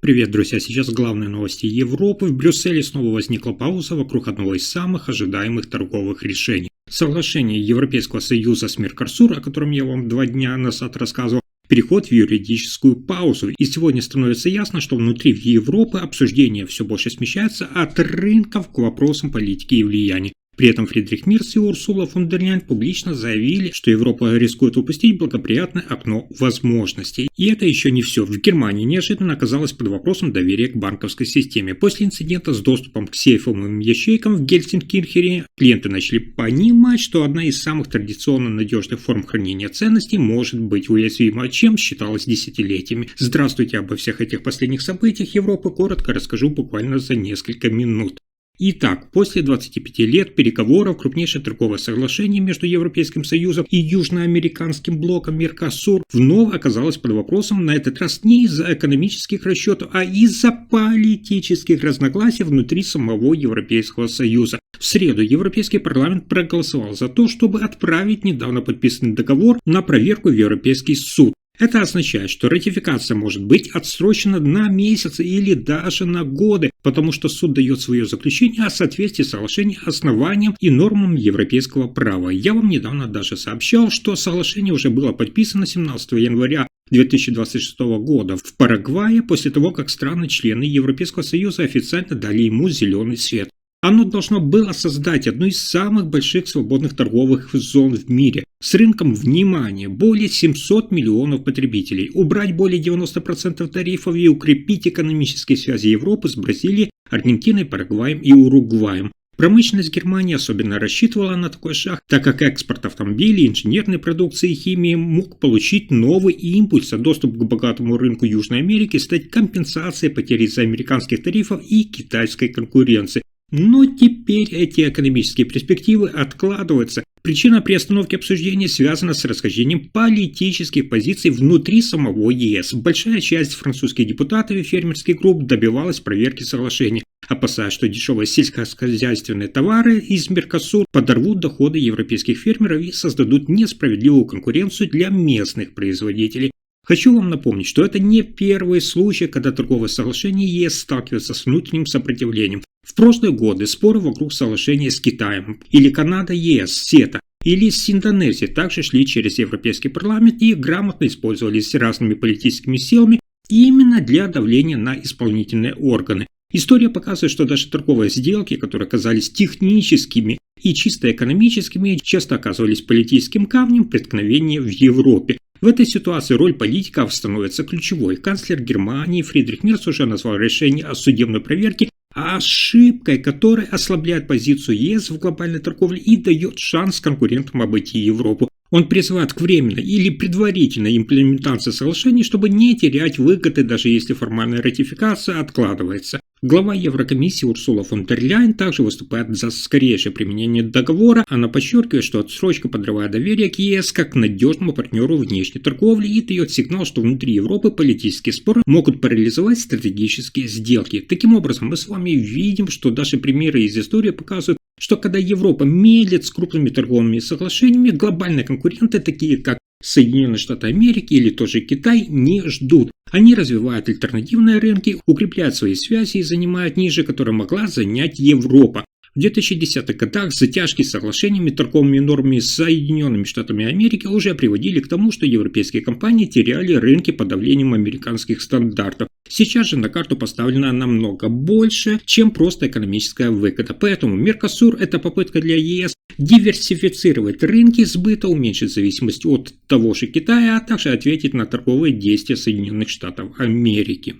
Привет, друзья! Сейчас главные новости Европы. В Брюсселе снова возникла пауза вокруг одного из самых ожидаемых торговых решений. Соглашение Европейского Союза с Меркосур, о котором я вам 2 дня назад рассказывал, переход в юридическую паузу. И сегодня становится ясно, что внутри Европы обсуждение все больше смещается от рынков к вопросам политики и влияния. При этом Фридрих Мерц и Урсула фон дер Ляйен публично заявили, что Европа рискует упустить благоприятное окно возможностей. И это еще не все. В Германии неожиданно оказалось под вопросом доверие к банковской системе. После инцидента с доступом к сейфовым ячейкам в Гельсенкирхене клиенты начали понимать, что одна из самых традиционно надежных форм хранения ценностей может быть уязвима, чем считалось десятилетиями. Здравствуйте, обо всех этих последних событиях Европы коротко расскажу буквально за несколько минут. Итак, после 25 лет переговоров крупнейшее торговое соглашение между Европейским Союзом и южноамериканским блоком Меркосур вновь оказалось под вопросом, на этот раз не из-за экономических расчетов, а из-за политических разногласий внутри самого Европейского Союза. В среду Европейский парламент проголосовал за то, чтобы отправить недавно подписанный договор на проверку в Европейский суд. Это означает, что ратификация может быть отсрочена на месяцы или даже на годы, потому что суд дает свое заключение о соответствии соглашения основаниям и нормам европейского права. Я вам недавно даже сообщал, что соглашение уже было подписано 17 января 2026 года в Парагвае после того, как страны-члены Европейского Союза официально дали ему зеленый свет. Оно должно было создать одну из самых больших свободных торговых зон в мире с рынком, внимания, более 700 миллионов потребителей, убрать более 90% тарифов и укрепить экономические связи Европы с Бразилией, Аргентиной, Парагваем и Уругваем. Промышленность Германии особенно рассчитывала на такой шаг, так как экспорт автомобилей, инженерной продукции и химии мог получить новый импульс, а доступ к богатому рынку Южной Америки стать компенсацией потери из-за американских тарифов и китайской конкуренции. Но теперь эти экономические перспективы откладываются. Причина приостановки обсуждения связана с расхождением политических позиций внутри самого ЕС. Большая часть французских депутатов и фермерских групп добивалась проверки соглашения, опасаясь, что дешевые сельскохозяйственные товары из Меркосур подорвут доходы европейских фермеров и создадут несправедливую конкуренцию для местных производителей. Хочу вам напомнить, что это не первый случай, когда торговое соглашение ЕС сталкивается с внутренним сопротивлением. В прошлые годы споры вокруг соглашения с Китаем или Канада-ЕС, СЕТА, или с Индонезией также шли через Европейский парламент и грамотно использовались разными политическими силами именно для давления на исполнительные органы. История показывает, что даже торговые сделки, которые казались техническими и чисто экономическими, часто оказывались политическим камнем преткновения в Европе. В этой ситуации роль политиков становится ключевой. Канцлер Германии Фридрих Мерц уже назвал решение о судебной проверке ошибкой, которая ослабляет позицию ЕС в глобальной торговле и дает шанс конкурентам обойти Европу. Он призывает к временной или предварительной имплементации соглашений, чтобы не терять выгоды, даже если формальная ратификация откладывается. Глава Еврокомиссии Урсула фон дер Ляйен также выступает за скорейшее применение договора. Она подчеркивает, что отсрочка подрывает доверие к ЕС как к надежному партнеру внешней торговли и дает сигнал, что внутри Европы политические споры могут парализовать стратегические сделки. Таким образом, мы с вами видим, что даже примеры из истории показывают, что когда Европа медлит с крупными торговыми соглашениями, глобальные конкуренты, такие как Соединенные Штаты Америки или тот же Китай, не ждут. Они развивают альтернативные рынки, укрепляют свои связи и занимают нишу, которую могла занять Европа. В 2010-х годах затяжки с соглашениями, торговыми нормами с Соединенными Штатами Америки уже приводили к тому, что европейские компании теряли рынки под давлением американских стандартов. Сейчас же на карту поставлено намного больше, чем просто экономическая выгода. Поэтому Меркосур – это попытка для ЕС диверсифицировать рынки сбыта, уменьшить зависимость от того же Китая, а также ответить на торговые действия Соединенных Штатов Америки.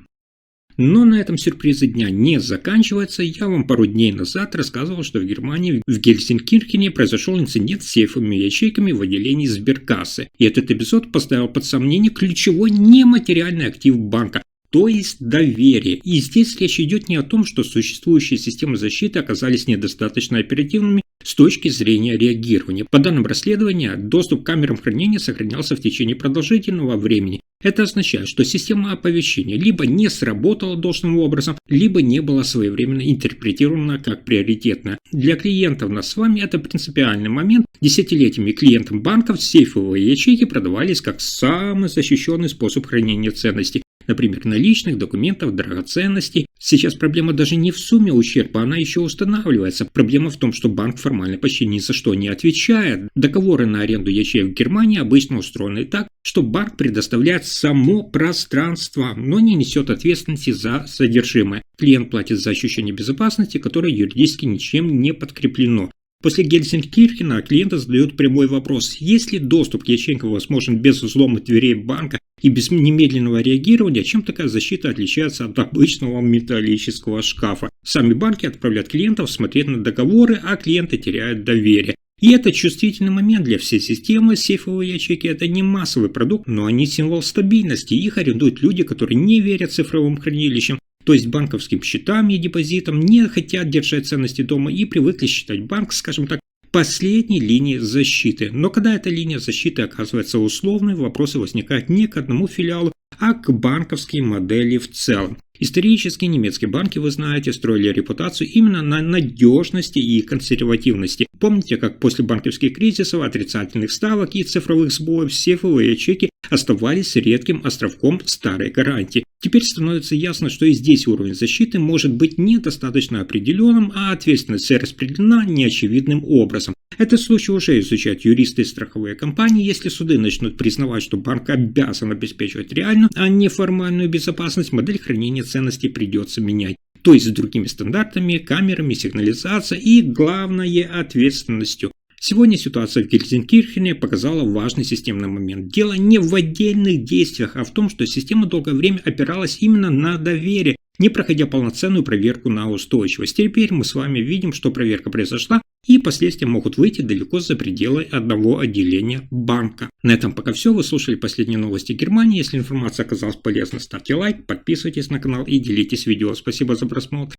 Но на этом сюрпризы дня не заканчиваются. Я вам пару дней назад рассказывал, что в Германии, в Гельсенкирхене произошел инцидент с сейфовыми ячейками в отделении сберкассы. И этот эпизод поставил под сомнение ключевой нематериальный актив банка, то есть доверие. И здесь речь идет не о том, что существующие системы защиты оказались недостаточно оперативными с точки зрения реагирования. По данным расследования, доступ к камерам хранения сохранялся в течение продолжительного времени. Это означает, что система оповещения либо не сработала должным образом, либо не была своевременно интерпретирована как приоритетная. Для клиентов нас с вами это принципиальный момент. Десятилетиями клиентам банков сейфовые ячейки продавались как самый защищенный способ хранения ценностей. например, наличных, документов, драгоценностей. Сейчас проблема даже не в сумме ущерба, она еще устанавливается. Проблема в том, что банк формально почти ни за что не отвечает. Договоры на аренду ячеек в Германии обычно устроены так, что банк предоставляет само пространство, но не несет ответственности за содержимое. Клиент платит за ощущение безопасности, которое юридически ничем не подкреплено. После Гельсинкирхена клиенты задают прямой вопрос: если доступ к ячейкам возможен без взлома дверей банка и без немедленного реагирования, чем такая защита отличается от обычного металлического шкафа? Сами банки отправляют клиентов смотреть на договоры, а клиенты теряют доверие. И это чувствительный момент для всей системы. Сейфовые ячейки – это не массовый продукт, но они символ стабильности. Их арендуют люди, которые не верят цифровым хранилищам, то есть банковским счетам и депозитам, не хотят держать ценности дома и привыкли считать банк, скажем так, последней линией защиты. Но когда эта линия защиты оказывается условной, вопросы возникают не к одному филиалу, а к банковской модели в целом. Исторически немецкие банки, вы знаете, строили репутацию именно на надежности и консервативности. Помните, как после банковских кризисов, отрицательных ставок и цифровых сбоев сейфовые ячейки оставались редким островком старой гарантии. Теперь становится ясно, что и здесь уровень защиты может быть недостаточно определенным, а ответственность распределена неочевидным образом. Этот случай уже изучают юристы и страховые компании. Если суды начнут признавать, что банк обязан обеспечивать реальную, а не формальную безопасность, модель хранения ценностей придется менять. То есть с другими стандартами, камерами, сигнализацией и, главное, ответственностью. Сегодня ситуация в Гельсинкирхене показала важный системный момент. Дело не в отдельных действиях, а в том, что система долгое время опиралась именно на доверие, не проходя полноценную проверку на устойчивость. Теперь мы с вами видим, что проверка произошла, и последствия могут выйти далеко за пределы одного отделения банка. На этом пока все. Вы слушали последние новости Германии. Если информация оказалась полезной, ставьте лайк, подписывайтесь на канал и делитесь видео. Спасибо за просмотр.